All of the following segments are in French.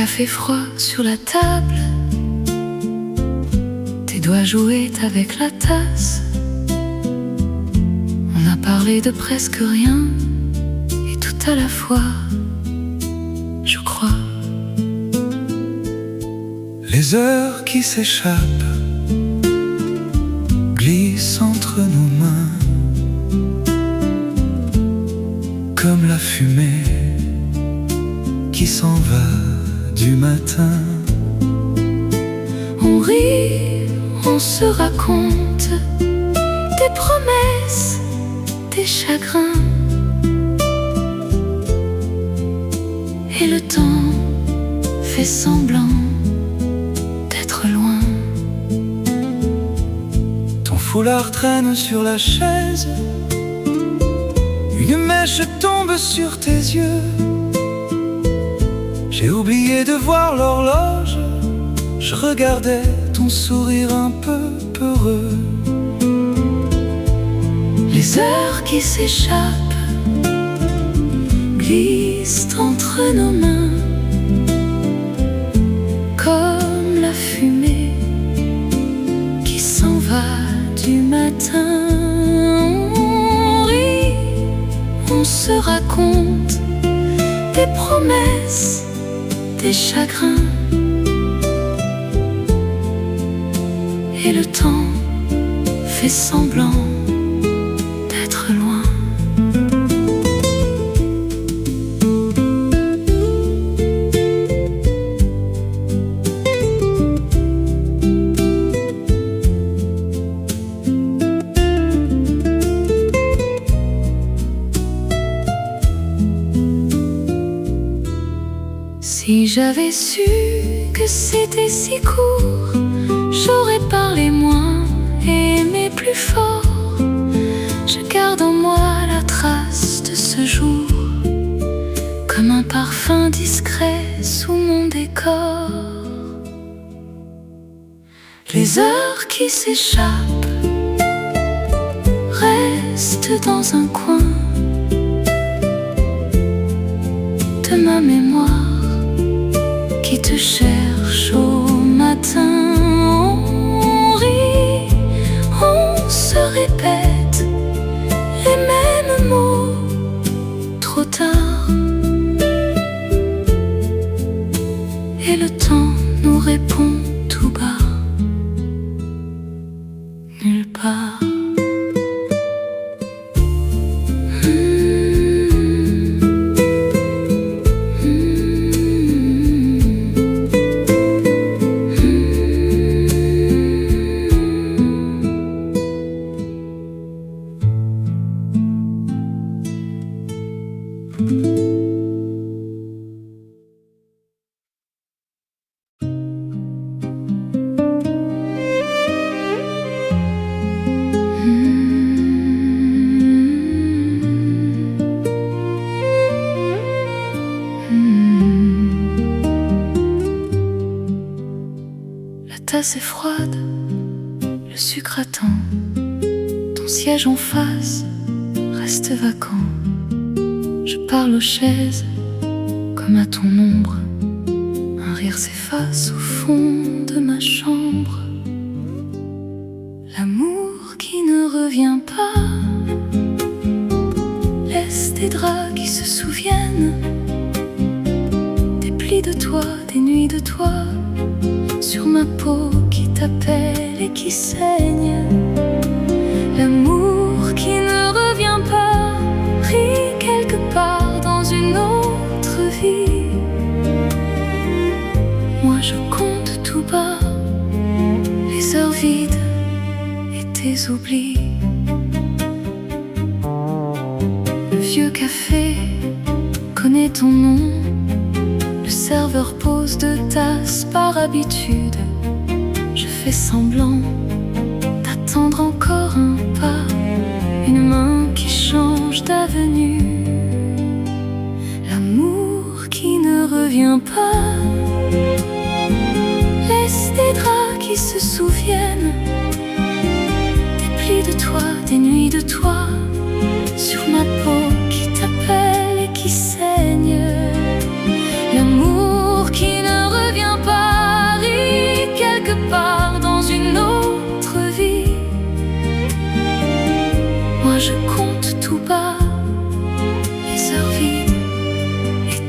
café froid sur la table, tes doigts jouaient avec la tasse. On a parlé de presque rien et tout à la fois, je crois. Les heures qui s'échappent glissent entre nos mains comme la fumée qui s'en va du matin. On rit, on se raconte des promesses, des chagrins. Et le temps fait semblant d'être loin. Ton foulard traîne sur la chaise, une mèche tombe sur tes yeux. J'ai oublié de voir l'horloge, je regardais ton sourire un peu peureux. Les heures qui s'échappent glissent entre nos mains comme la fumée qui s'en va du matin. On rit, on se raconte des promesses, des chagrins. Et le temps fait semblant d'être loin. Si j'avais su que c'était si court, j'aurais parlé moins et aimé plus fort. Je garde en moi la trace de ce jour, comme un parfum discret sous mon décor. Les heures qui s'échappent restent dans un coin de ma mémoire qui te cherche au matin. On rit, on se répète les mêmes mots trop tard. Et le temps nous répond tout bas, nulle part. La tasse est froide, le sucre attend. Ton siège en face reste vacant. Je parle aux chaises comme à ton ombre. Un rire s'efface au fond de ma chambre. L'amour qui ne revient pas laisse des draps qui se souviennent des plis de toi, des nuits de toi, sur ma peau qui t'appelle et qui saigne. L'amour qui ne revient pas, pris quelque part dans une autre vie. Moi je compte tout bas les heures vides et tes oublis. Le vieux café connaît ton nom. Le serveur pose deux tasses par habitude. Je fais semblant d'attendre encore un pas, une main qui change d'avenue. L'amour qui ne revient pas laisse des draps qui se souviennent des plis de toi, des nuits de toi, sur ma peau qui t'appelle et qui saigne. L'amour qui ne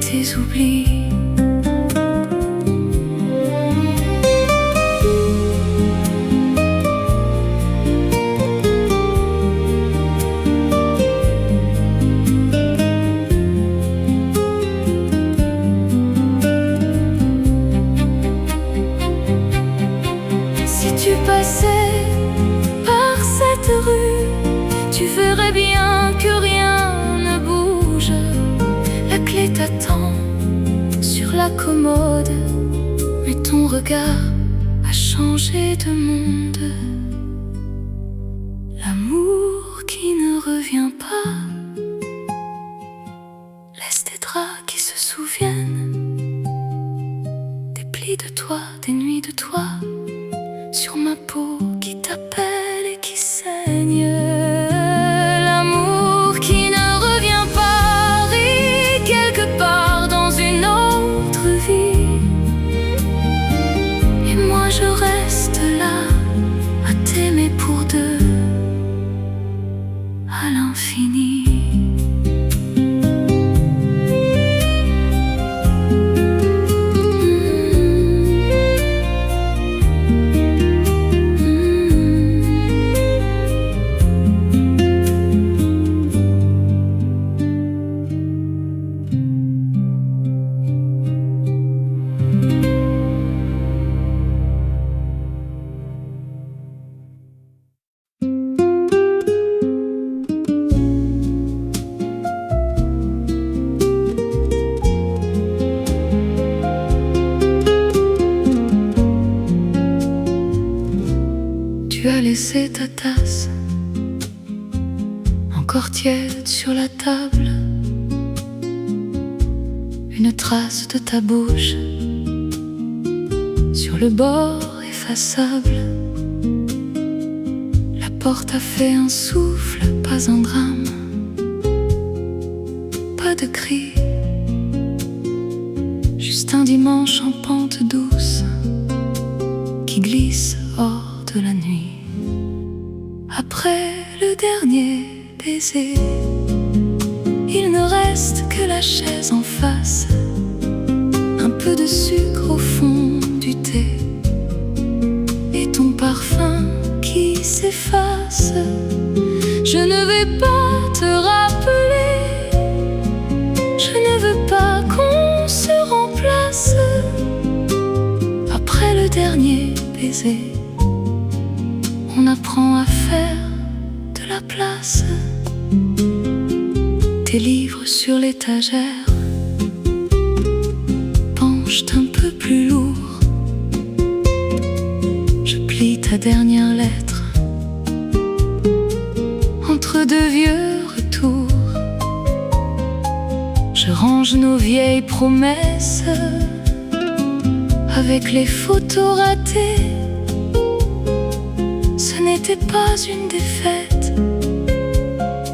tes oublis. Si tu passais par cette rue, tu verrais bien que rien ne bouge. La clé t'attend sur la commode, mais ton regard a changé de monde. L'amour qui ne revient pas laisse des draps qui se souviennent des plis de toi, des nuits de toi, sur ma peau qui t'appelle et qui saigne. L'amour qui ne revient pas rit quelque part dans une autre vie. Et moi je reste là à t'aimer pour deux à l'infini. Tu as laissé ta tasse encore tiède sur la table, une trace de ta bouche sur le bord effaçable. La porte a fait un souffle, pas un drame, pas de cri, juste un dimanche en pente douce qui glisse hors de la nuit. Après le dernier baiser, il ne reste que la chaise en face, un peu de sucre au fond du thé et ton parfum qui s'efface. Je ne vais pas te rappeler, je ne veux pas qu'on se remplace. Après le dernier baiser, on apprend à faire de la place. Tes livres sur l'étagère penchent un peu plus lourd. Je plie ta dernière lettre entre deux vieux retours. Je range nos vieilles promesses avec les photos ratées. Ce n'était pas une défaite,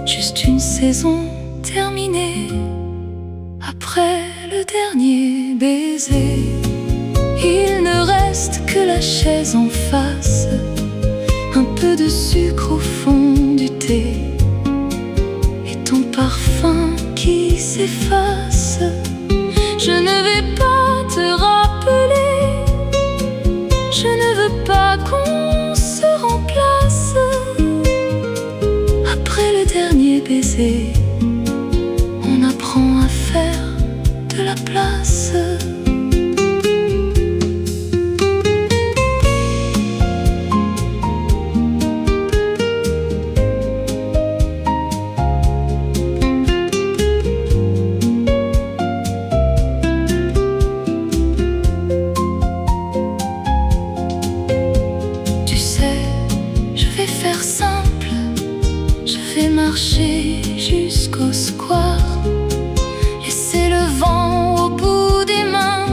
juste une saison terminée. Après le dernier baiser, il ne reste que la chaise en face, un peu de sucre au fond du thé et ton parfum qui s'efface. Je ne vais pas te rappeler, je ne veux pas qu'on se remplace. Après le dernier baiser, on apprend à faire de la place. Tu sais, je vais faire simple, je vais marcher jusqu'au square, laisser le vent au bout des mains,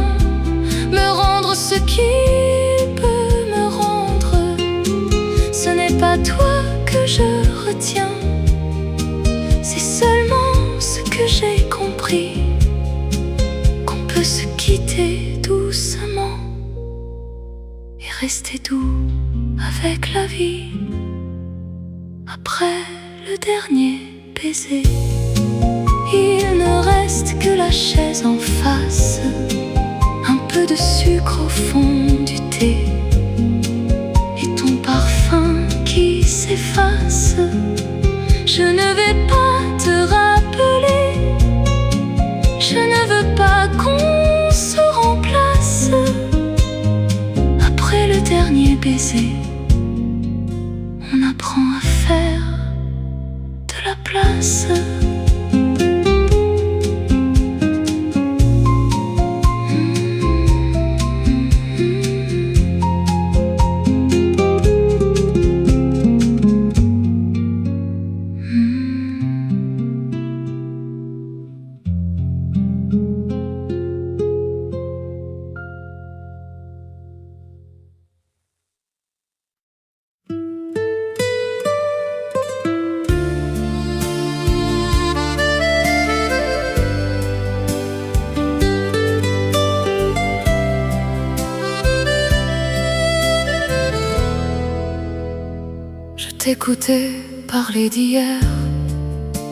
me rendre ce qu'il peut me rendre. Ce n'est pas toi que je retiens, c'est seulement ce que j'ai compris, qu'on peut se quitter doucement et rester doux avec la vie. Après le dernier baiser, il ne reste que la chaise en face, aisé. On apprend à faire de la place. T'écouter parler d'hier,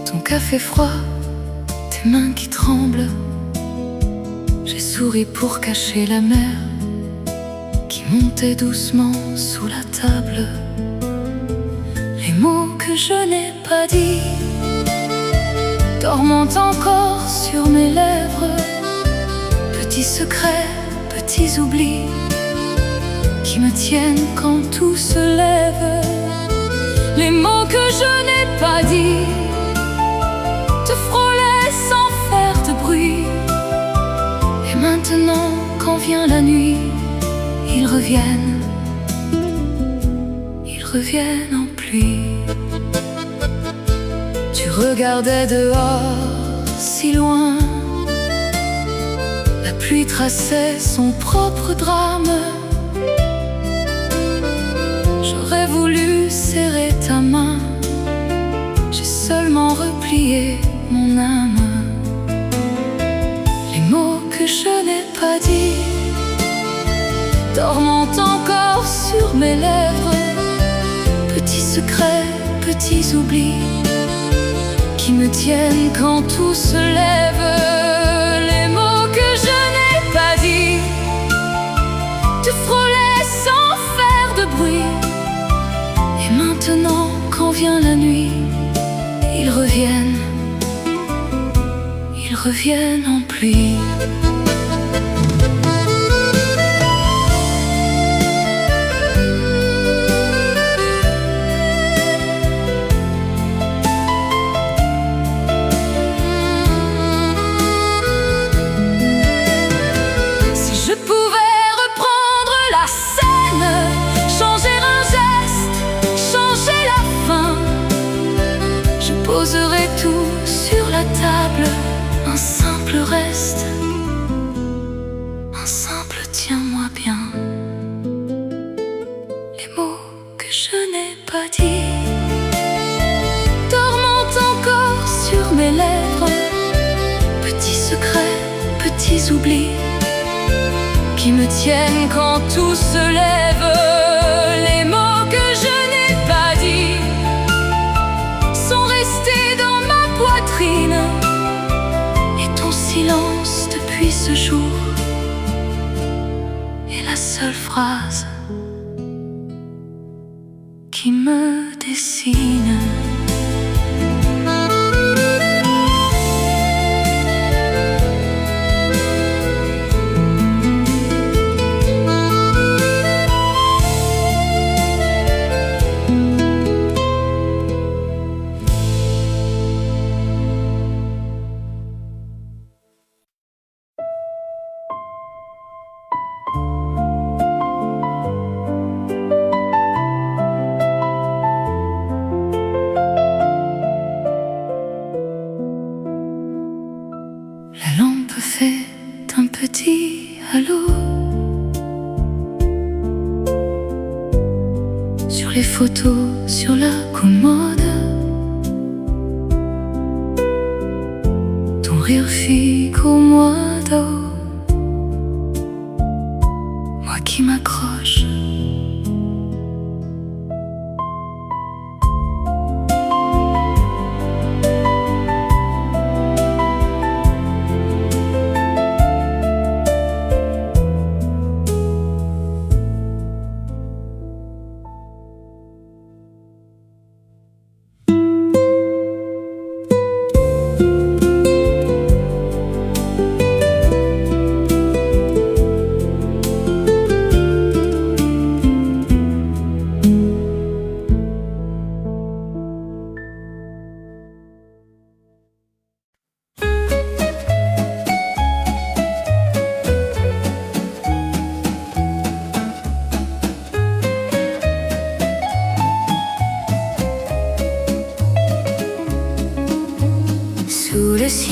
ton café froid, tes mains qui tremblent. J'ai souri pour cacher la mer qui montait doucement sous la table. Les mots que je n'ai pas dit dormant encore sur mes lèvres. Petits secrets, petits oublis qui me tiennent quand tout se lève. Les mots que je n'ai pas dit te frôlaient sans faire de bruit. Et maintenant, quand vient la nuit, ils reviennent en pluie. Tu regardais dehors, si loin. La pluie traçait son propre drame. J'aurais voulu serrer ta main, j'ai seulement replié mon âme. Les mots que je n'ai pas dit dormant encore sur mes lèvres. Petits secrets, petits oublis qui me tiennent quand tout se lève. Les mots que je n'ai pas dit te frôlaient sans faire de bruit. Et maintenant, quand vient la nuit, ils reviennent en pluie. Poserai tout sur la table, un simple reste, un simple tiens-moi bien. Les mots que je n'ai pas dit dormant encore sur mes lèvres. Petits secrets, petits oublis qui me tiennent quand tout se lève. Les mots que je n'ai pas dit sont restés dans ma poitrine. Et ton silence depuis ce jour est la seule phrase qui me dessine. La lampe fait un petit halo sur les photos sur la commode. Ton rire figue au mois d'eau, moi qui m'accroche.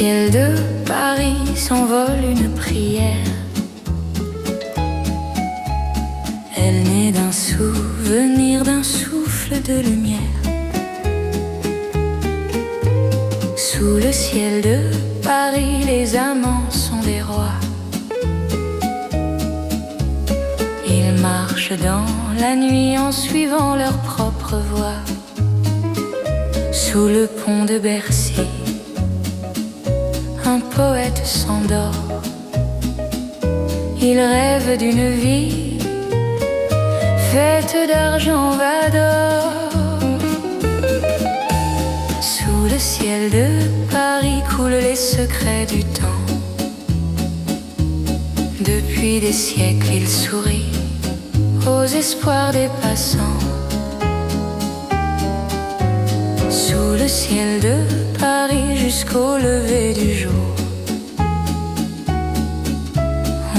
ciel de Paris s'envole une prière. Elle naît d'un souvenir, d'un souffle de lumière. Sous le ciel de Paris, les amants sont des rois. Ils marchent dans la nuit en suivant leur propre voie. Sous le pont de Bercy, un poète s'endort. Il rêve d'une vie faite d'argent vador. Sous le ciel de Paris coulent les secrets du temps. Depuis des siècles, il sourit aux espoirs des passants. Sous le ciel de Paris jusqu'au lever du jour,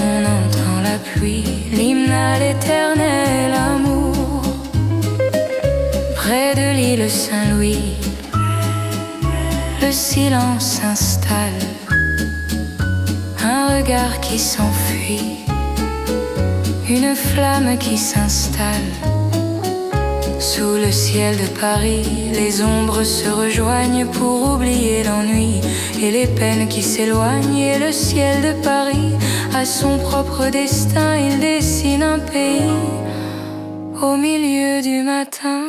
on entend la pluie, l'hymne à l'éternel amour. Près de l'île Saint-Louis, le silence s'installe. Un regard qui s'enfuit, une flamme qui s'installe. Sous le ciel de Paris, les ombres se rejoignent pour oublier l'ennui et les peines qui s'éloignent. Et le ciel de Paris a son propre destin, il dessine un pays au milieu du matin.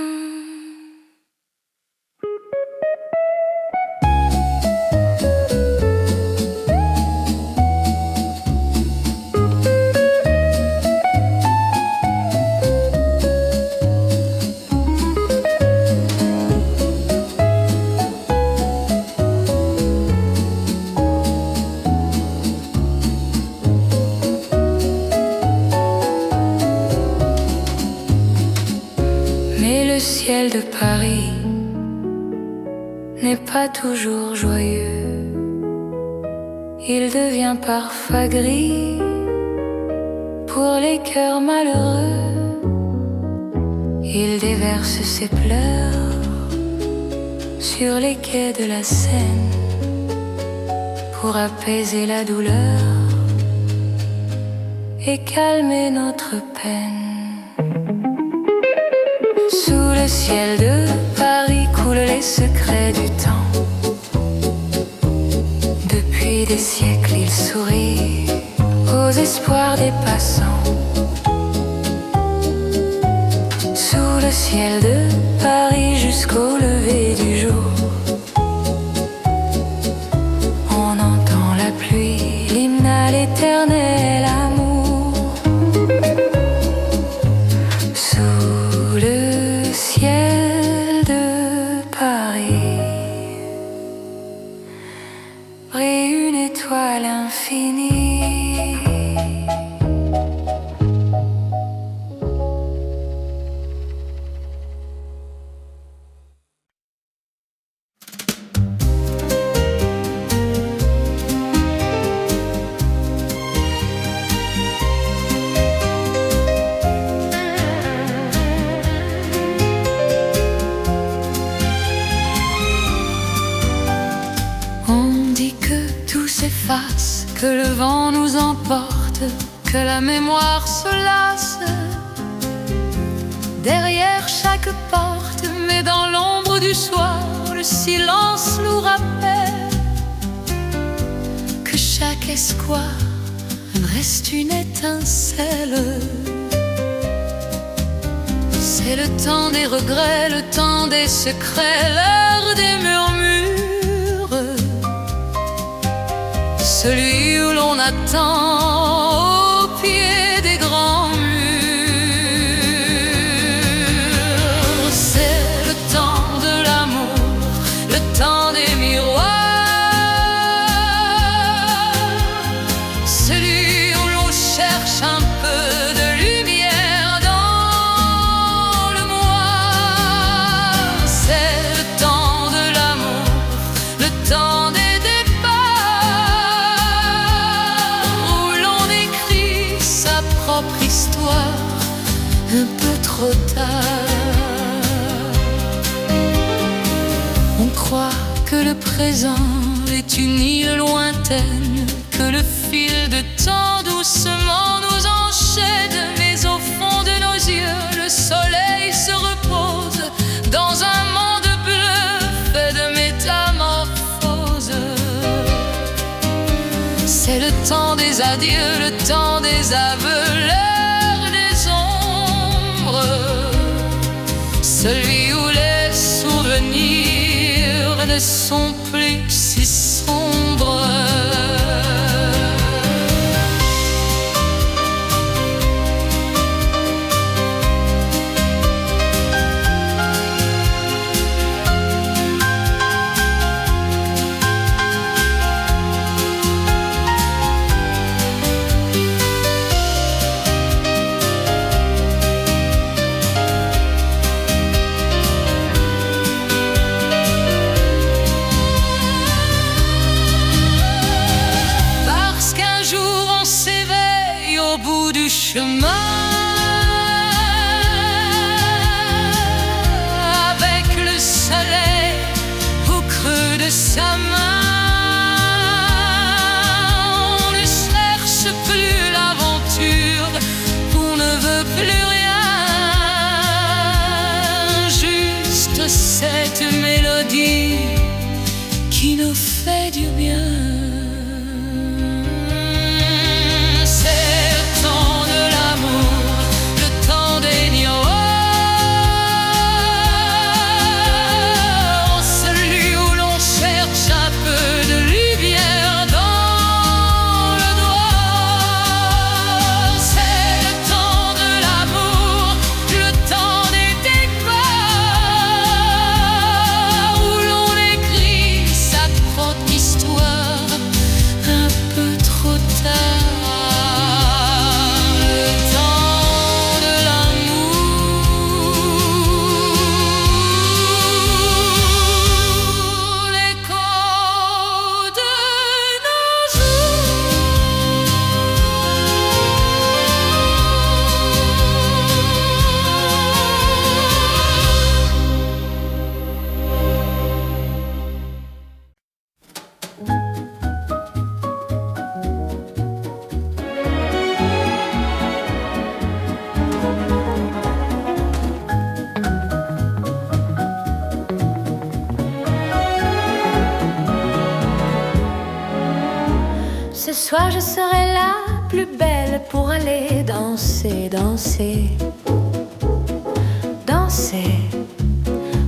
Le ciel de Paris n'est pas toujours joyeux. Il devient parfois gris pour les cœurs malheureux. Il déverse ses pleurs sur les quais de la Seine pour apaiser la douleur et calmer notre peine. Sous le ciel de Paris coulent les secrets du temps. Depuis des siècles, il sourit aux espoirs des passants. Sous le ciel de Paris jusqu'au lever du jour, on entend la pluie, l'hymne à l'éternel amour. Sous le ciel de Paris brille une étoile infinie. Que le vent nous emporte, que la mémoire se lasse. Derrière chaque porte, mais dans l'ombre du soir, le silence nous rappelle que chaque espoir reste une étincelle. C'est le temps des regrets, le temps des secrets, l'heure des murmures. Celui où l'on attend au pied des grands murs. C'est le temps de l'amour, le temps des miroirs. Celui où l'on cherche un peu de lumière dans le moi. C'est le temps de l'amour, le temps des histoire, un peu trop tard. On croit que le présent est une île lointaine que le fil de temps doucement nous enchaîne. Mais au fond de nos yeux, le soleil se repose dans un monde bleu fait de métamorphoses. C'est le temps des adieux, le temps des aveux, l'heure des ombres, celui où les souvenirs ne sont plus si sombres. Au bout du chemin, avec le soleil au creux de sa main, on ne cherche plus l'aventure, on ne veut plus rien, juste cette mélodie qui nous fait du bien. Ce soir je serai la plus belle pour aller danser, danser, danser,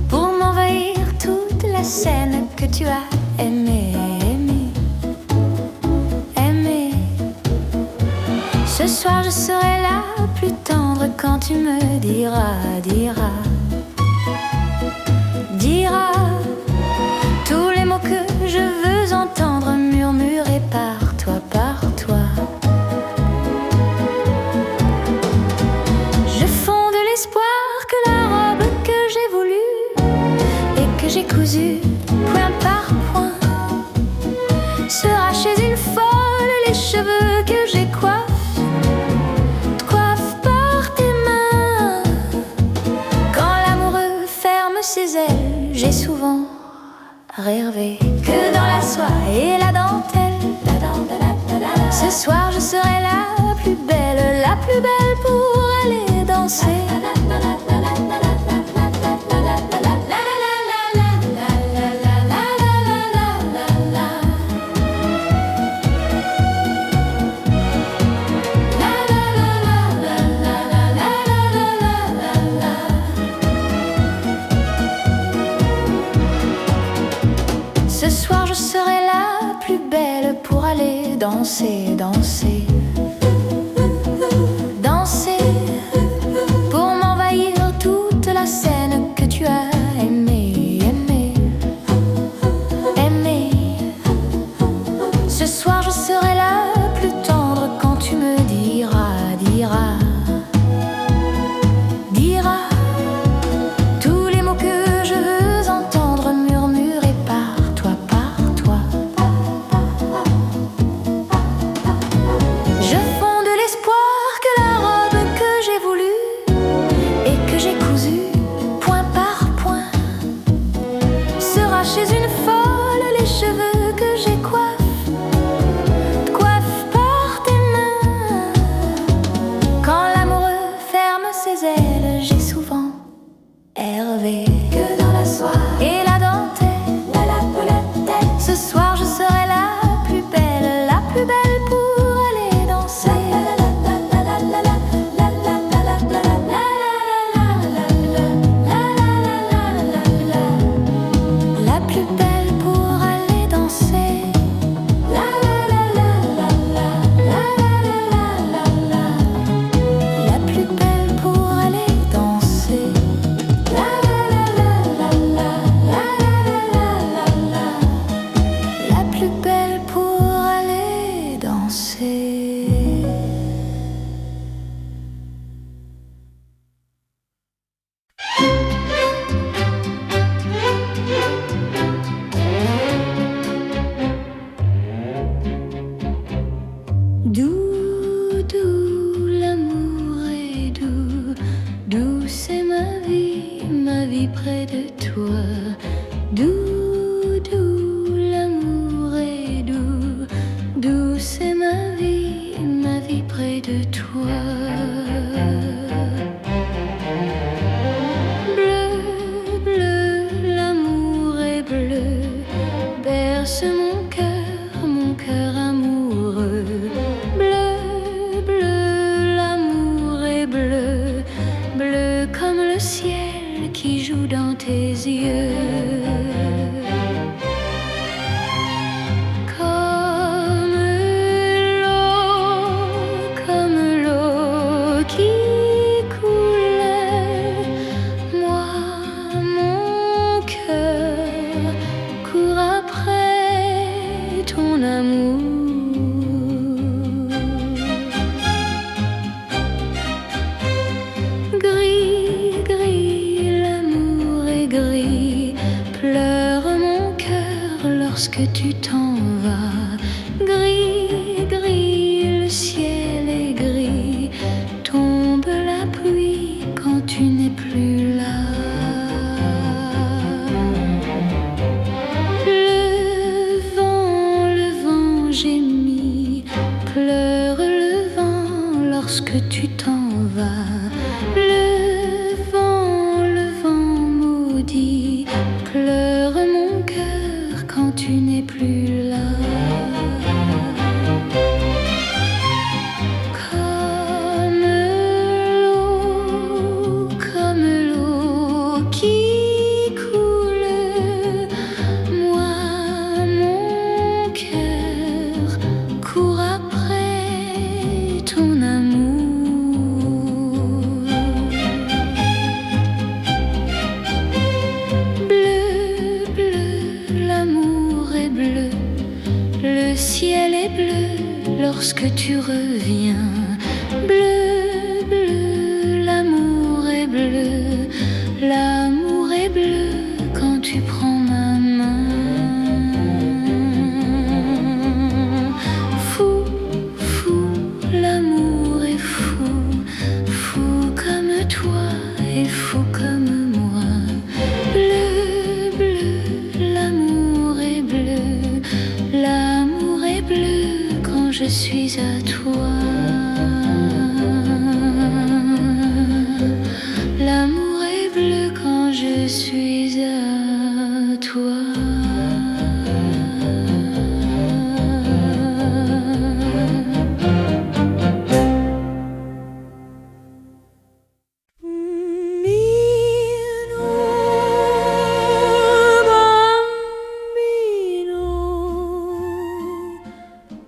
pour m'envahir toute la scène que tu as aimée, aimée, aimée. Ce soir je serai la plus tendre quand tu me diras, diras, diras tous les mots que je veux entendre murmurés par toi, par toi. Je fonde l'espoir que la robe que j'ai voulue et que j'ai cousue point par point sera chez une folle. Les cheveux que j'ai coiffent par tes mains. Quand l'amoureux ferme ses ailes, j'ai souvent rêvé que dans la soie et la dentelle, ce soir je serai la plus belle pour aller danser. Ce soir je serai la plus belle pour aller danser, danser, danser, pour m'envahir toute la scène que tu as aimée, aimée, aimée. Ce soir je serai la plus tendre quand tu me diras, diras, diras tous les mots que je veux entendre murmurés par toi, par toi. Doux, doux, l'amour est doux, douce est ma vie près de toi. Doux, doux, l'amour est doux, douce est ma vie près de toi. Bleu, bleu, l'amour est bleu, berce mon cœur amoureux. Bleu, bleu, l'amour est bleu, bleu comme le ciel qui joue dans tes yeux. Comme l'eau qui coulait, moi, mon cœur court après ton amour. Gris, gris, l'amour est gris, pleure mon cœur lorsque tu t'en vas. Gris, gris, le ciel est gris, tombe la pluie quand tu n'es plus là. Le vent gémit, pleure le vent lorsque tu t'en vas. Le vent maudit, pleure mon cœur quand tu n'es plus là. Comme l'eau qui coule, moi, mon cœur court après ton amour. Bleu, bleu, l'amour est bleu, le ciel est bleu lorsque tu reviens. Bleu, bleu, l'amour est bleu, l'amour est bleu quand tu prends ma main. Fou, fou, l'amour est fou, fou comme toi et fou comme moi. Bleu, bleu, l'amour est bleu, l'amour est bleu quand je suis à toi. L'amour est bleu quand je suis à toi.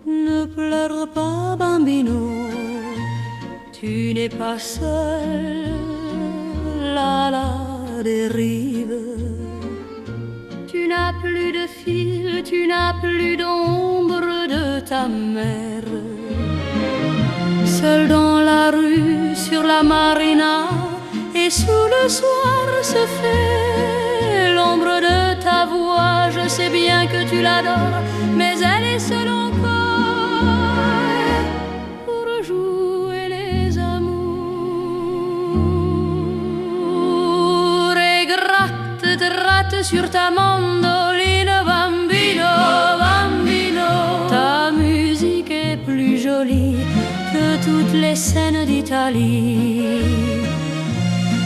Ne pleure pas, bambino, tu n'es pas seul à la dérive. Tu n'as plus de fil, tu n'as plus d'ombre de ta mère. Seul dans la rue, sur la marina, et sous le soir se fait l'ombre de ta voix. Je sais bien que tu l'adores, mais elle est seule encore pour jouer les amours. Et gratte sur ta mandoline, bambino, bambino. Ta musique est plus jolie que toutes les scènes d'Italie.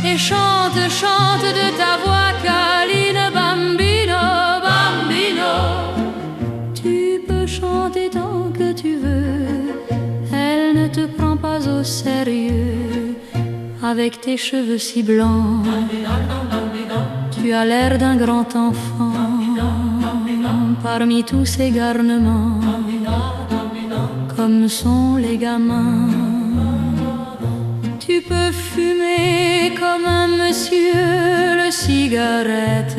Et chante, chante de ta voix câline, bambino, bambino. Tu peux chanter tant que tu veux, elle ne te prend pas au sérieux. Avec tes cheveux si blancs, tu as l'air d'un grand enfant. Parmi tous ces garnements, comme sont les gamins. Tu peux fumer comme un monsieur le cigarette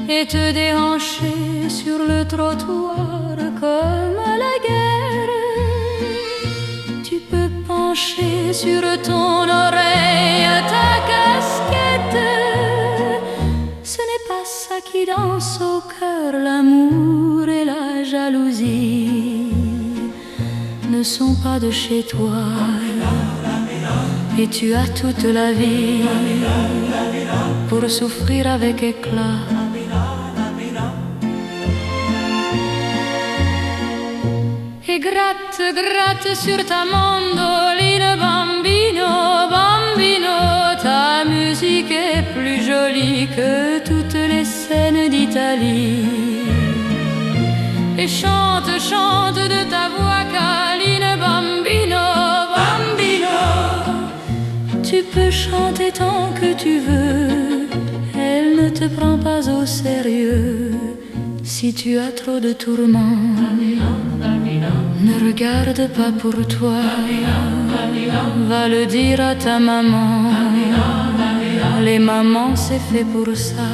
et te déhancher sur le trottoir comme à la guerre. Tu peux pencher sur ton oreille ta casquette. Ce n'est pas ça qui danse au cœur, l'amour et la jalousie. ne sont pas de chez toi. Et tu as toute la vie pour souffrir avec éclat. Et gratte, gratte sur ta mandoline, bambino, bambino. Ta musique est plus jolie que toutes les scènes d'Italie. Et chante, chante de ta voix câline, bambino, bambino. Tu peux chanter tant que tu veux, elle ne te prend pas au sérieux. Si tu as trop de tourments, ne regarde pas pour toi, va le dire à ta maman. Les mamans c'est fait pour ça.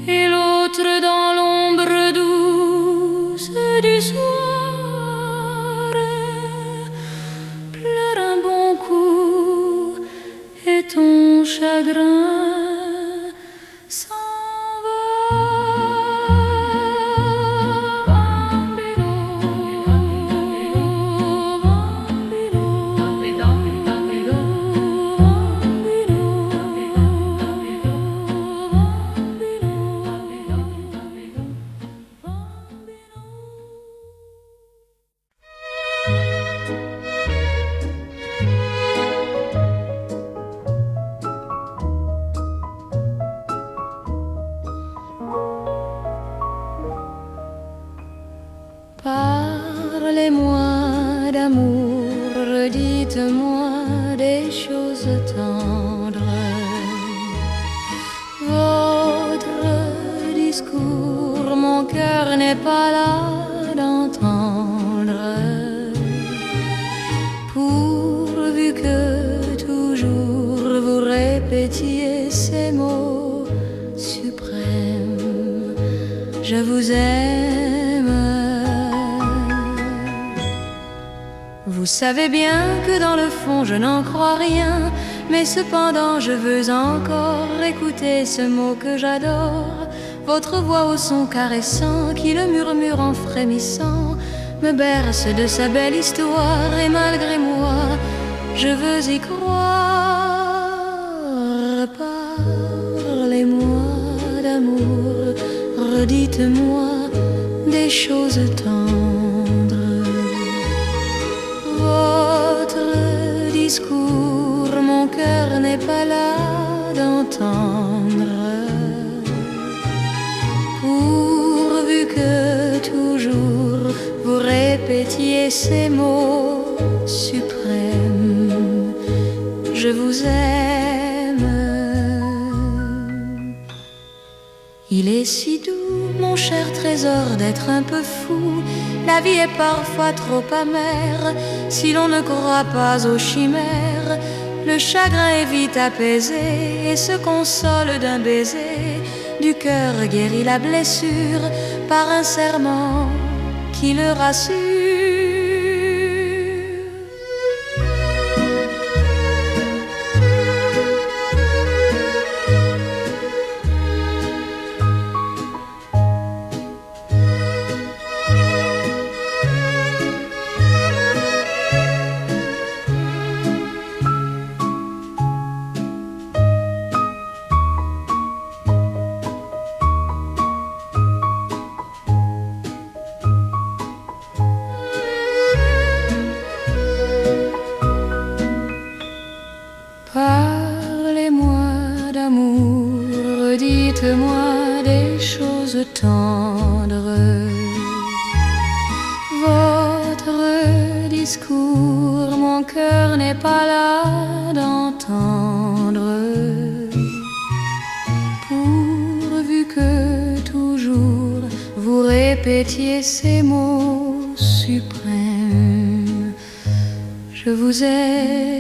Et l'autre dans l'ombre douce du soir pleure un bon coup et ton chagrin s'en va. Parlez-moi d'amour, dites-moi des choses tendres. Votre discours, mon cœur n'est pas là d'entendre. Pourvu que toujours vous répétiez ces mots suprêmes, je vous aime. Vous savez bien que dans le fond je n'en crois rien, mais cependant je veux encore écouter ce mot que j'adore. Votre voix au son caressant qui le murmure en frémissant me berce de sa belle histoire. Et malgré moi je veux y croire. Parlez-moi d'amour, redites-moi des choses tendres. Votre discours, mon cœur n'est pas là d'entendre. Pourvu que toujours vous répétiez ces mots suprêmes, je vous aime. Il est si doux, mon cher trésor, d'être un peu fou. La vie est parfois trop amère si l'on ne croit pas aux chimères. Le chagrin est vite apaisé et se console d'un baiser. Du cœur guérit la blessure par un serment qui le rassure. Parlez-moi d'amour, dites-moi des choses tendres. Votre discours, mon cœur n'est pas là d'entendre. Pourvu que toujours vous répétiez ces mots suprêmes, je vous aime.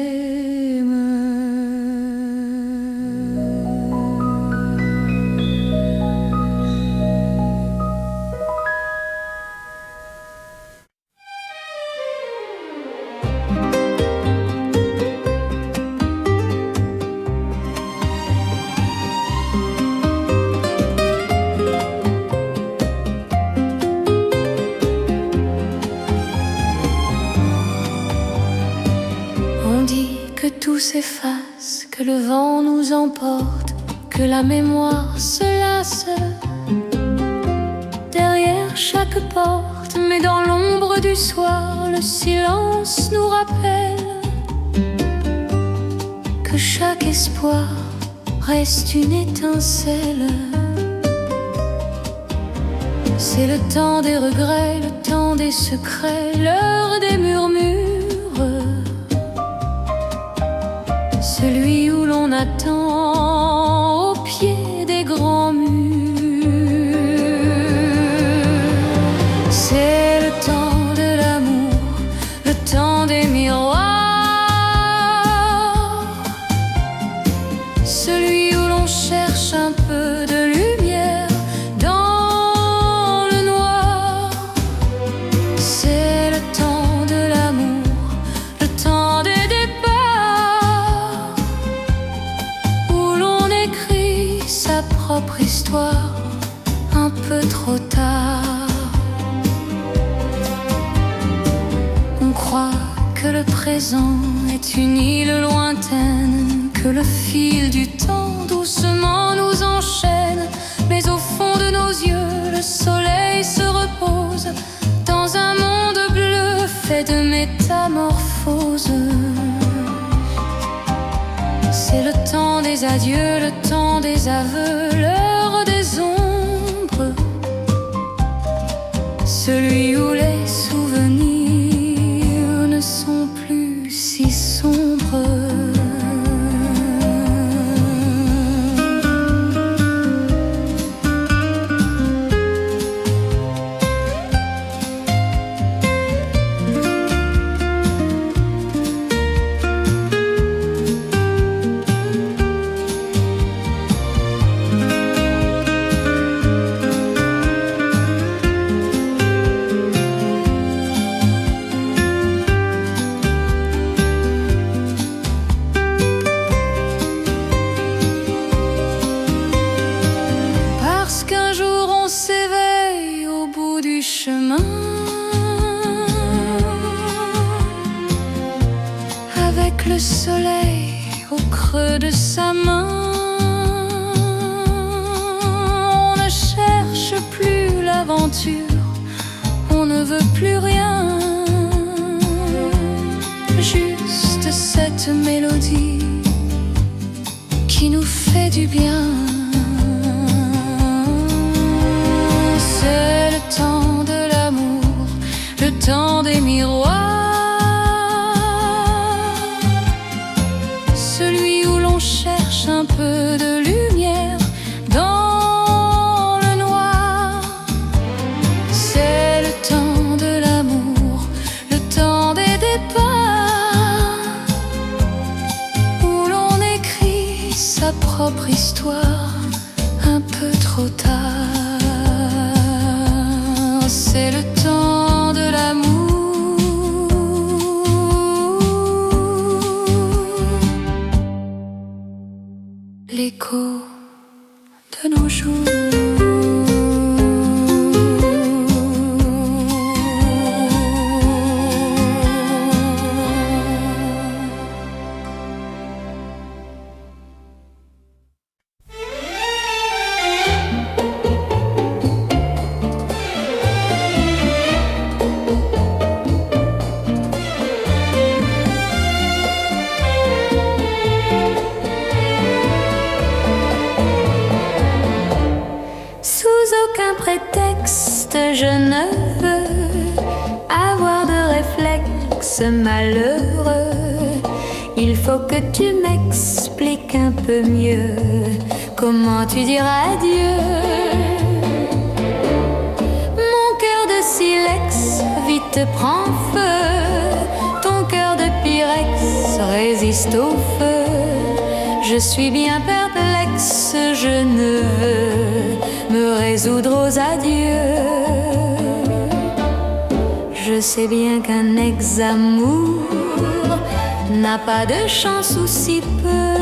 s'efface, que le vent nous emporte, que la mémoire se lasse derrière chaque porte. Mais dans l'ombre du soir, le silence nous rappelle que chaque espoir reste une étincelle. C'est le temps des regrets, le temps des secrets, l'heure des murmures, celui où l'on attend au pied des grands murs. C'est le temps de l'amour, le temps des miroirs, celui où l'on cherche un peu de lumière dans le noir. C'est le temps de l'amour, le temps des départs, où l'on écrit sa propre histoire un peu trop tard. On croit que le présent est une île lointaine, que le fil du temps doucement nous enchaîne. Mais au fond de nos yeux, le soleil se repose dans un monde bleu fait de métamorphoses. C'est le temps des adieux, le temps des aveux, l'heure des ombres, celui où les souvenirs ne sont plus si sombres. Avec le soleil au creux de sa main, on ne cherche plus l'aventure, on ne veut plus rien, juste cette mélodie qui nous fait du bien. C'est le temps de l'amour, le temps des miroirs, celui où l'on cherche un peu de lumière dans le noir. C'est le temps de l'amour, le temps des départs, où l'on écrit sa propre histoire un peu trop tard. C'est le temps de l'amour, l'écho de nos jours. Prétexte, je ne veux avoir de réflexe malheureux. Il faut que tu m'expliques un peu mieux comment tu diras adieu. Mon cœur de silex vite prend feu, ton cœur de pyrex résiste au feu. Je suis bien perplexe, je ne veux me résoudre aux adieux. Je sais bien qu'un ex-amour n'a pas de chance ou si peu,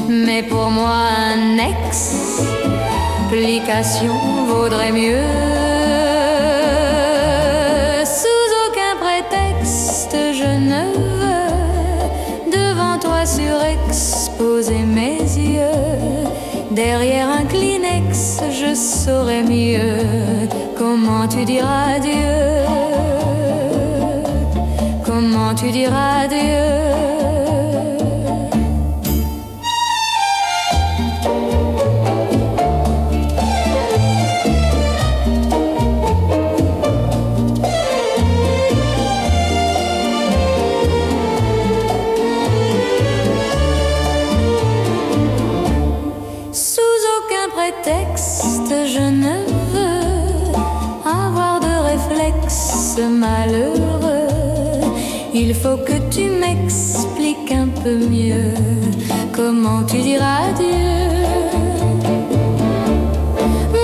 mais pour moi un explication vaudrait mieux. Sous aucun prétexte je ne veux saurais mieux comment tu diras adieu. Comment tu diras adieu. Prétexte, je ne veux avoir de réflexe malheureux. Il faut que tu m'expliques un peu mieux comment tu diras adieu.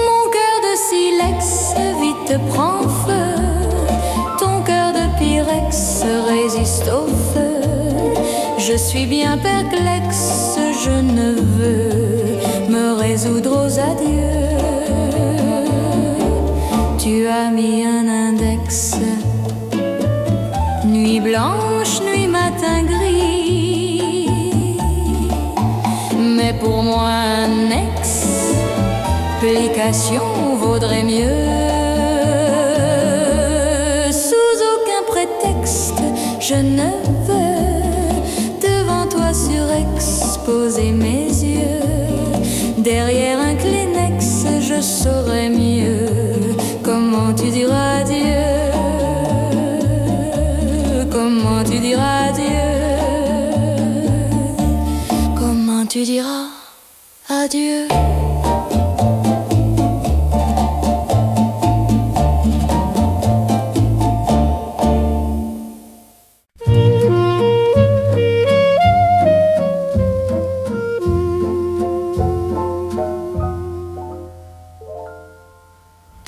Mon cœur de silex vite prend feu, ton cœur de pyrex résiste au feu. Je suis bien perplexe, je ne veux me résoudre aux adieux. Tu as mis un index, nuit blanche, nuit matin gris. Mais pour moi un explication vaudrait mieux. Sous aucun prétexte, je ne veux devant toi surexposer mes yeux. Derrière un Kleenex, je saurais mieux comment tu diras adieu. Comment tu diras adieu. Comment tu diras adieu.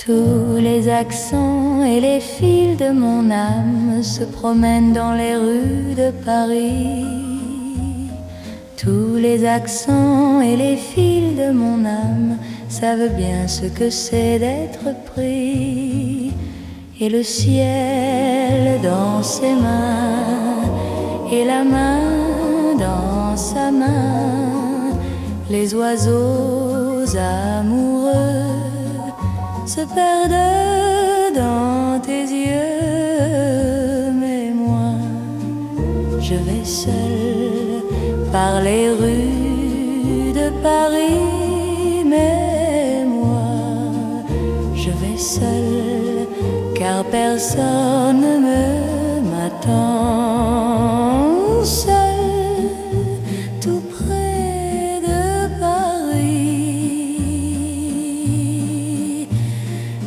Tous les accents et les fils de mon âme se promènent dans les rues de Paris. Tous les accents et les fils de mon âme savent bien ce que c'est d'être pris. Et le ciel dans ses mains et la main dans sa main, les oiseaux amoureux se perdent dans tes yeux. Mais moi, je vais seul par les rues de Paris. Mais moi, je vais seul car personne ne m'attend. Seul, tout près de Paris.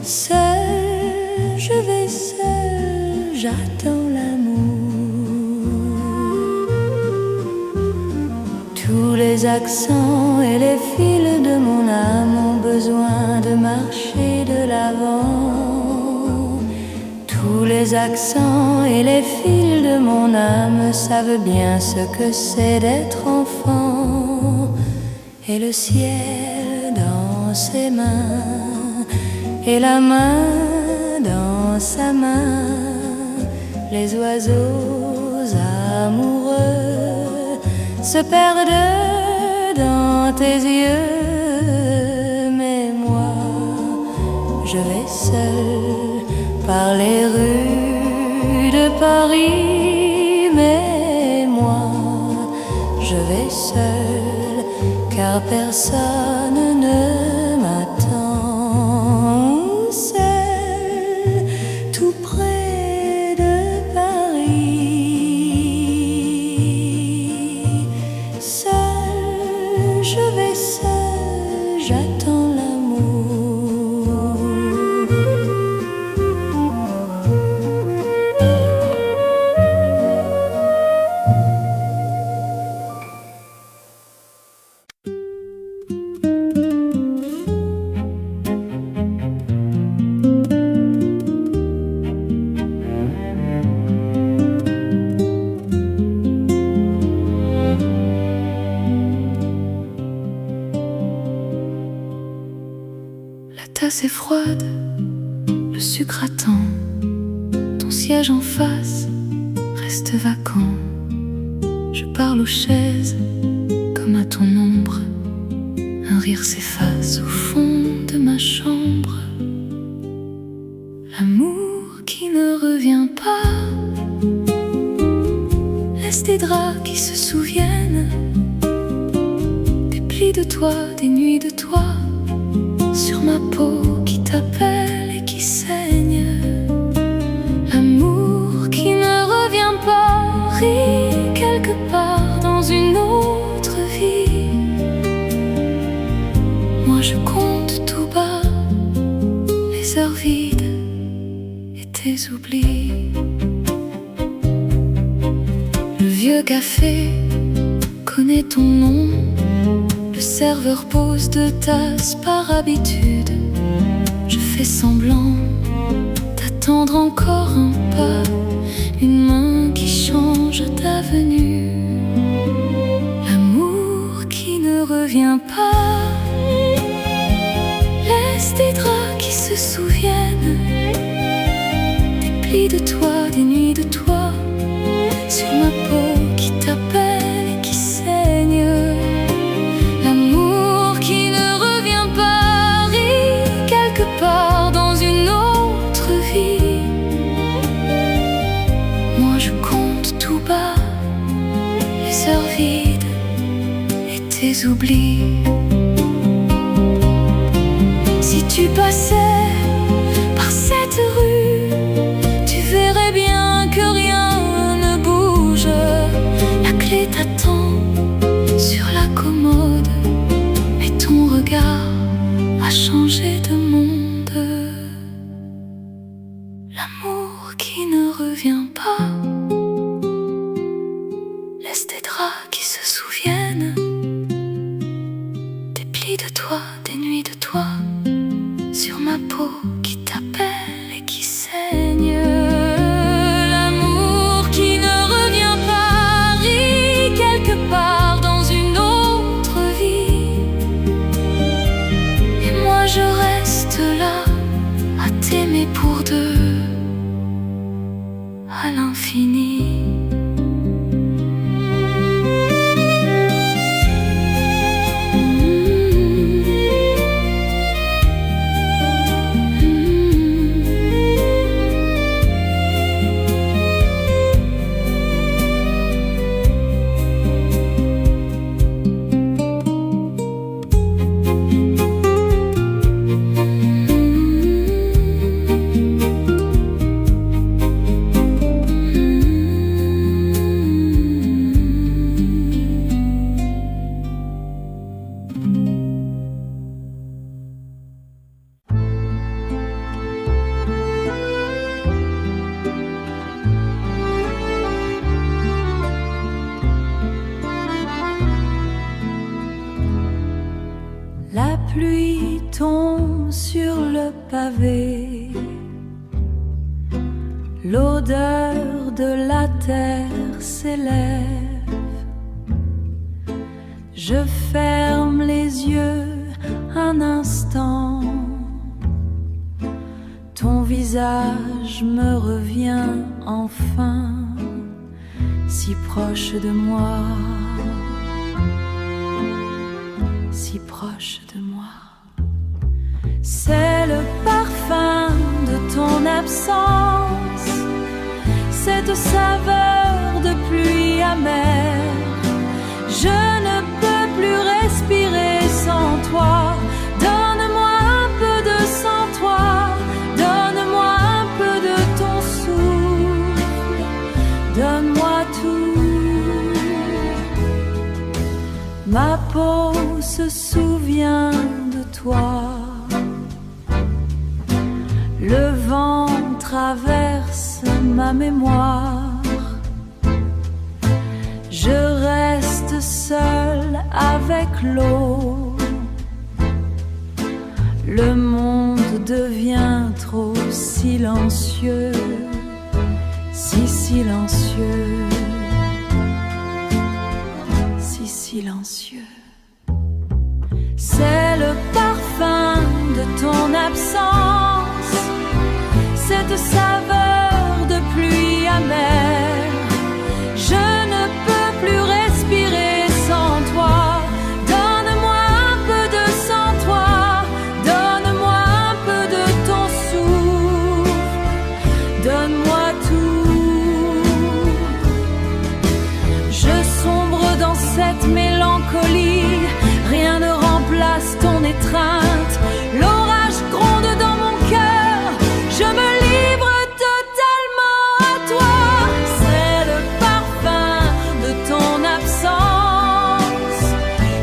Seul, je vais seul, j'attends l'amour. Tous les accents et les fils de mon âme ont besoin de marcher de l'avant. Tous les accents et les fils de mon âme savent bien ce que c'est d'être enfant. Et le ciel dans ses mains et la main dans sa main, les oiseaux amoureux se perdent dans tes yeux. Mais moi, je vais seul par les rues de Paris. Mais moi, je vais seul car personne ne m'attend. Seul, tout près de Paris. Seul, je vais seul, j'attends l'amour. La tasse est froide, le sucre attend. Ton siège en face reste vacant. Je parle aux chaises comme à ton ombre. Un rire s'efface au fond de ma chambre. L'amour qui ne revient pas. Laisse des draps qui se souviennent, des plis de toi, des nuits de toi, sur ma peau qui t'appelle et qui saigne. L'amour qui ne revient pas, rit quelque part dans une autre vie. Moi je compte tout bas les heures vides et tes oublis. Le vieux café connaît ton nom. Le serveur pose 2 tasses par habitude. Je fais semblant d'attendre encore un pas, une main qui change d'avenue. L'amour qui ne revient pas. Laisse des draps qui se souviennent, des plis de toi, des nuits de toi, sur ma peau qui t'appelle et qui saigne. L'amour qui ne revient pas, rit quelque part dans une autre vie. Moi je compte tout bas les heures vides et tes oublis. Si tu passais par cette rue, tu verrais bien que rien ne bouge. La clé t'attend sur la commode, mais ton regard a changé de monde. L'amour qui ne revient pas. Laisse des draps qui se souviennent, des plis de toi, des nuits de toi, sur ma peau qui t'appelle et qui saigne. L'amour qui ne revient pas, rit quelque part dans une autre vie. Et moi je reste là à t'aimer pour 2 à l'infini. La pluie tombe sur le pavé, l'odeur de la terre s'élève. Je ferme les yeux un instant, ton visage me revient enfin, si proche de moi, si proche de moi. C'est le parfum de ton absence, cette saveur de pluie amère. Je ne peux plus respirer sans toi. Donne-moi un peu de sans toi, donne-moi un peu de ton souffle, donne-moi tout. Ma peau se souvient de toi. Le vent traverse ma mémoire. Je reste seule avec l'eau. Le monde devient trop silencieux, si silencieux, si silencieux. C'est le parfum de ton absence, cette saveur de pluie amère. Je ne peux plus respirer sans toi. Donne-moi un peu de sans toi, donne-moi en étreinte. L'orage gronde dans mon cœur, je me livre totalement à toi. C'est le parfum de ton absence,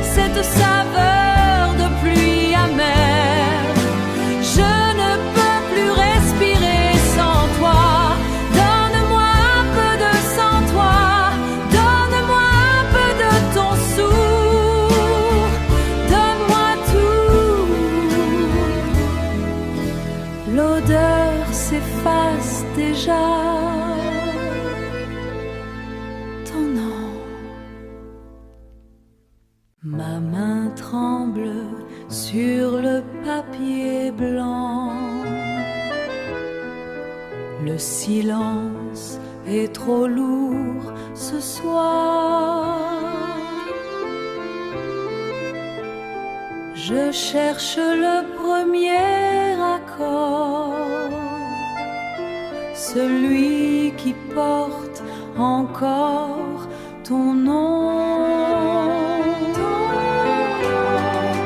cette saveur de pluie amère. Je ne peux plus respirer sans toi. Donne-moi un peu de sans toi, donne-moi un peu de ton sourd, donne-moi tout. L'odeur s'efface déjà, ton nom. Ma main tremble sur le papier blanc. Le silence est trop lourd ce soir. Je cherche le premier accord, celui qui porte encore ton nom.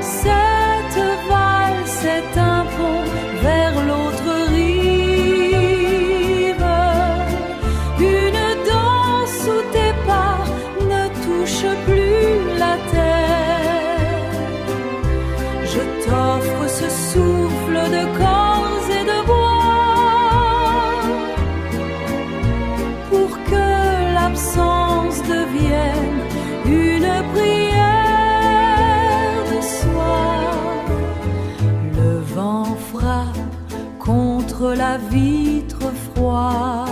Cette valse est un pont vers l'autre rive. Une danse où tes pas ne touchent plus la terre. Je t'offre ce souffle de corps et de bois pour que l'absence devienne une prière de soi. Le vent frappe contre la vitre froide,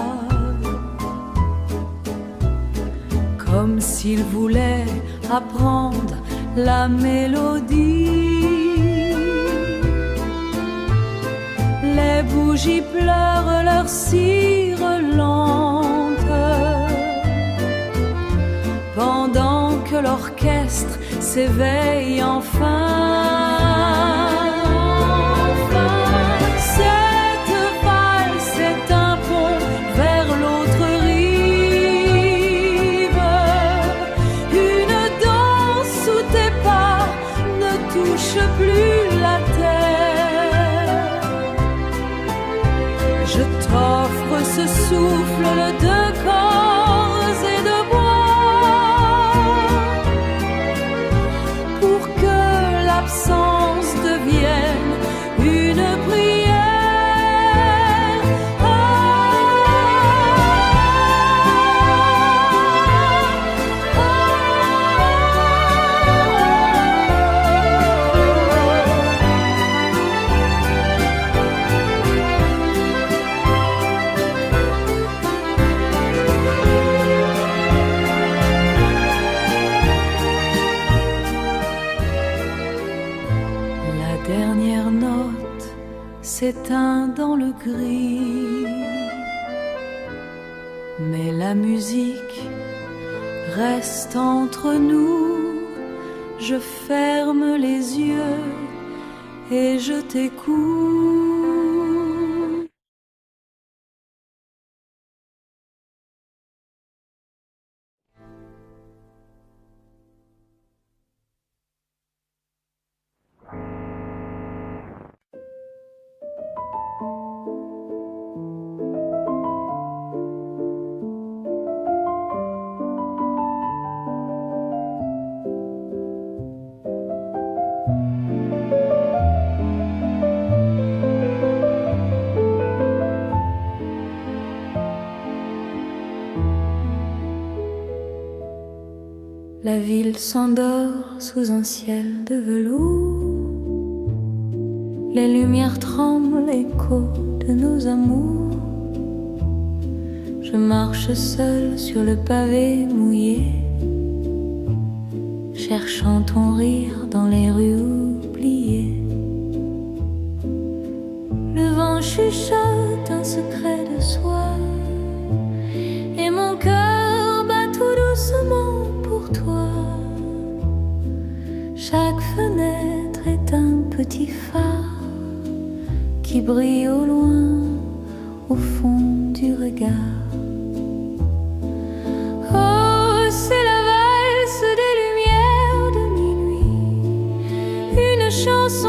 comme s'il voulait apprendre la mélodie. Les bougies pleurent leur cire lente, pendant que l'orchestre s'éveille enfin. Cette valse est un pont vers l'autre rive. Une danse où tes pas ne touchent plus la terre. Je t'offre ce souffle de corps et de bois pour que l'absence devienne une prière. La dernière note s'éteint dans le gris, mais la musique reste entre nous. Je ferme les yeux et je t'écoute. La ville s'endort sous un ciel de velours. Les lumières tremblent, l'écho de nos amours. Je marche seule sur le pavé mouillé, cherchant ton rire dans les rues oubliées. Le vent chuchote un secret de soi, et mon cœur bat tout doucement pour toi. Chaque fenêtre est un petit phare qui brille au loin, au fond du regard. Oh, c'est la valse des lumières de minuit, une chanson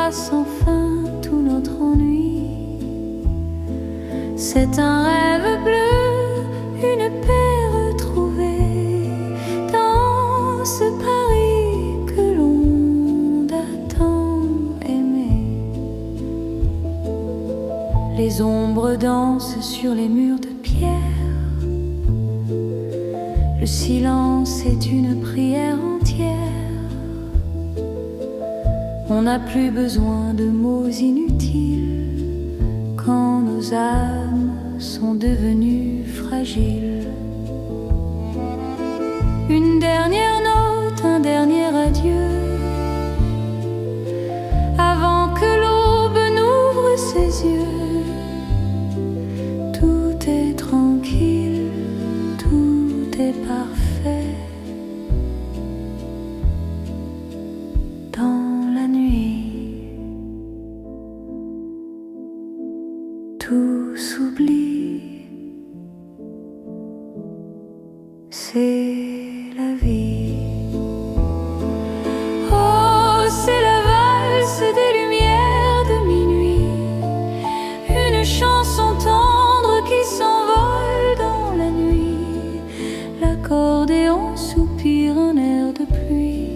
efface enfin tout notre ennui. C'est un rêve bleu, une paix retrouvée dans ce Paris que l'on a tant aimé. Les ombres dansent sur les murs de pierre. Le silence est une prière entière. On n'a plus besoin de mots inutiles quand nos âmes sont devenues fragiles. Une dernière note, un dernier adieu, avant que l'aube n'ouvre ses yeux. Tout est tranquille, tout est parfait. Dans la nuit, tout s'oublie. C'est la vie. Oh, c'est la valse des lumières de minuit, une chanson tendre qui s'envole dans la nuit. L'accordéon soupire un air de pluie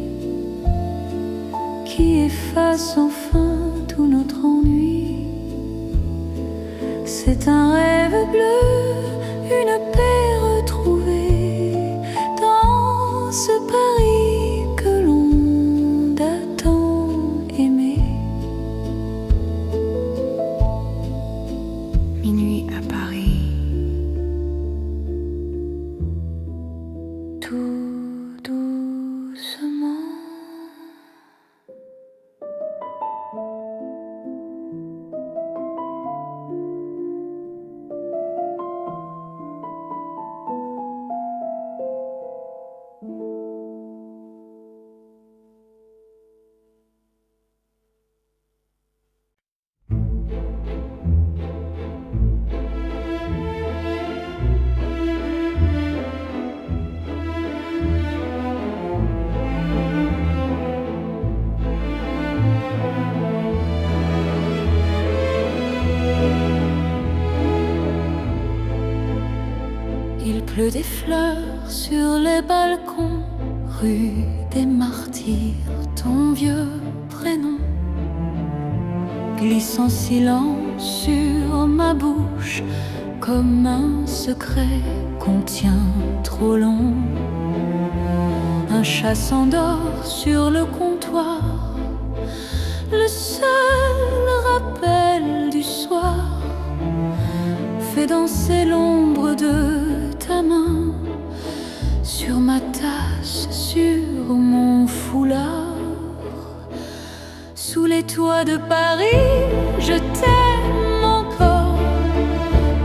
qui efface enfin tout notre ennui. C'est un rêve bleu, une paix retrouvée dans ce Paris que l'on a tant aimé. Minuit à Paris, tout doucement. Il pleut des fleurs sur les balcons, rue des Martyrs. Ton vieux prénom glisse en silence sur ma bouche, comme un secret qu'on tient trop long. Un chat s'endort sur le comptoir, le seul rappel du soir fait danser l'ombre de ta main sur ma tasse, sur mon foulard. Sous les toits de Paris, je t'aime encore.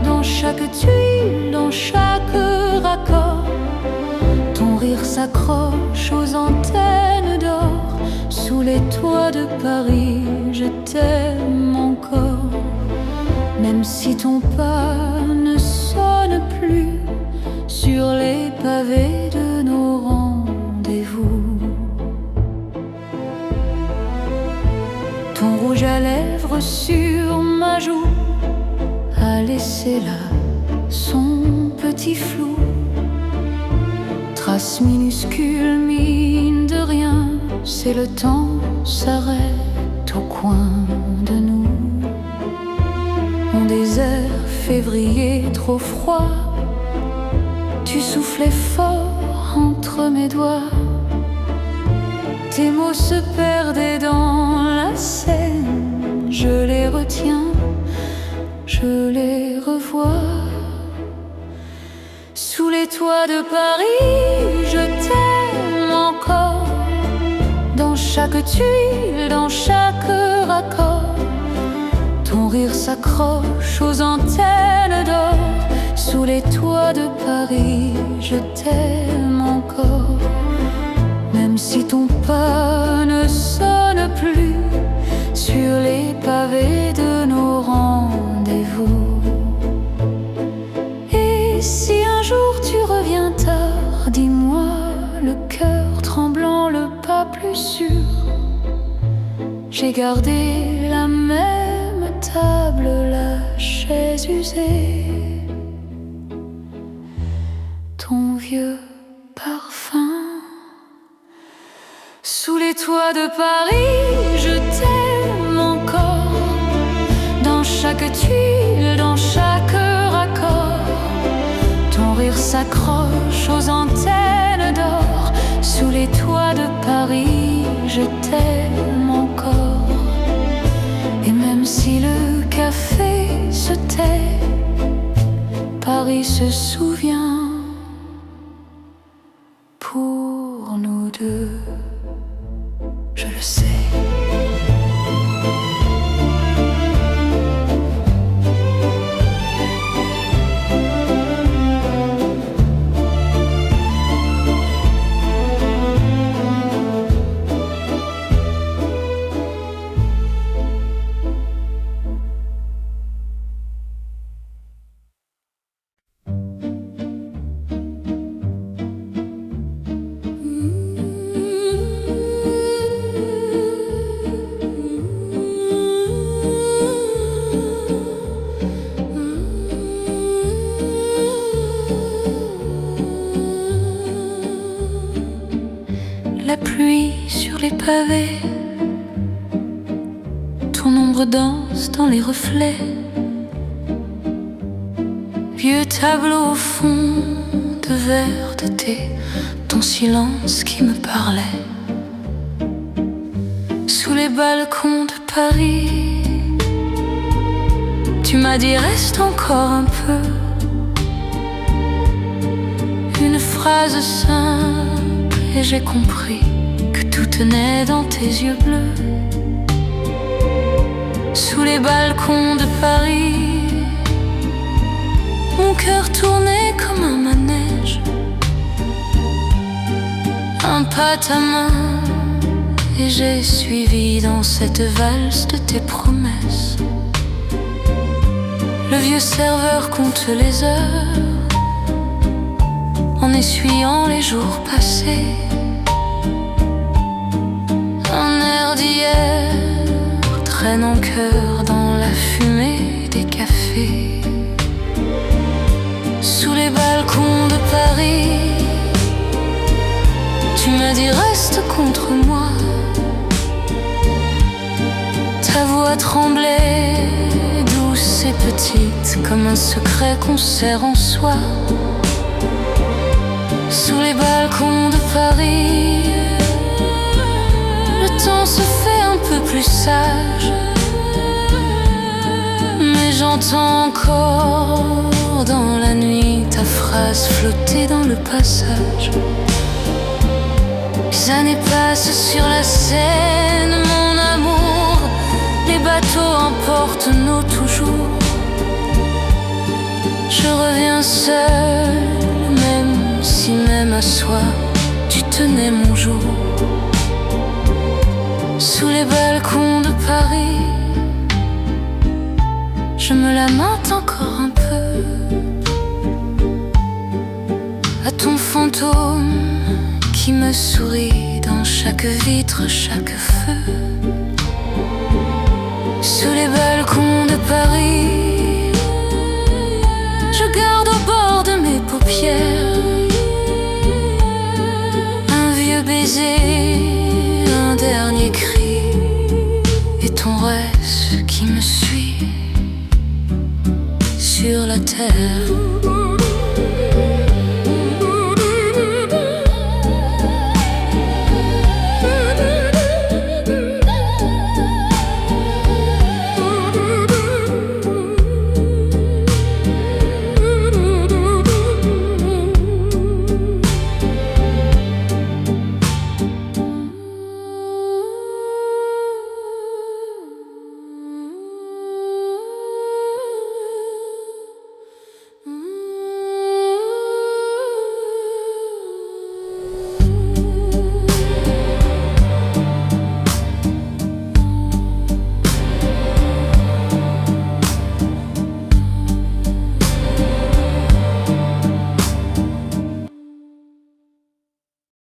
Dans chaque tuile, dans chaque raccord, ton rire s'accroche aux antennes d'or. Sous les toits de Paris, je t'aime encore. Même si ton pas ne sonne plus sur les pavés de nos rendez-vous. Ton rouge à lèvres sur ma joue a laissé là son petit flou. Trace minuscule, mine de rien, c'est le temps s'arrête au coin de nous. Mon désert février trop froid, tu soufflais fort entre mes doigts. Tes mots se perdaient dans la Seine. Je les retiens, je les revois. Sous les toits de Paris, je t'aime encore. Dans chaque tuile, dans chaque raccord, ton rire s'accroche aux antennes d'or. Sous les toits de Paris, je t'aime encore. Même si ton pas ne sonne plus sur les pavés de nos rendez-vous. Et si un jour tu reviens tard, dis-moi, le cœur tremblant, le pas plus sûr. J'ai gardé la même table, la chaise usée, ton vieux parfum. Sous les toits de Paris, je t'aime encore. Dans chaque tuile, dans chaque raccord, ton rire s'accroche aux antennes d'or. Sous les toits de Paris, je t'aime encore. Et même si le café se tait, Paris se souvient. Pour nous deux, je le sais. La pluie sur les pavés, ton ombre danse dans les reflets. Vieux tableau au fond de verre de thé, ton silence qui me parlait. Sous les balcons de Paris, tu m'as dit reste encore un peu. Une phrase simple et j'ai compris que tout tenait dans tes yeux bleus. Sous les balcons de Paris, mon cœur tournait comme un manège. Un pas ta main et j'ai suivi dans cette valse de tes promesses. Le vieux serveur compte les heures en essuyant les jours passés. Un air d'hier traîne en chœur dans la fumée des cafés. Sous les balcons de Paris, tu m'as dit reste contre moi. Ta voix tremblait, douce et petite, comme un secret qu'on serre en soi. Sous les balcons de Paris, le temps se fait un peu plus sage, mais j'entends encore dans la nuit ta phrase flotter dans le passage. Les années passent sur la Seine, mon amour, les bateaux emportent nos toujours. Je reviens seul, si même à soi, tu tenais mon jour. Sous les balcons de Paris, je me lamente encore un peu à ton fantôme qui me sourit dans chaque vitre, chaque feu. Sous les balcons de Paris, je garde au bord de mes paupières baiser, un dernier cri, et ton reste qui me suit sur la terre.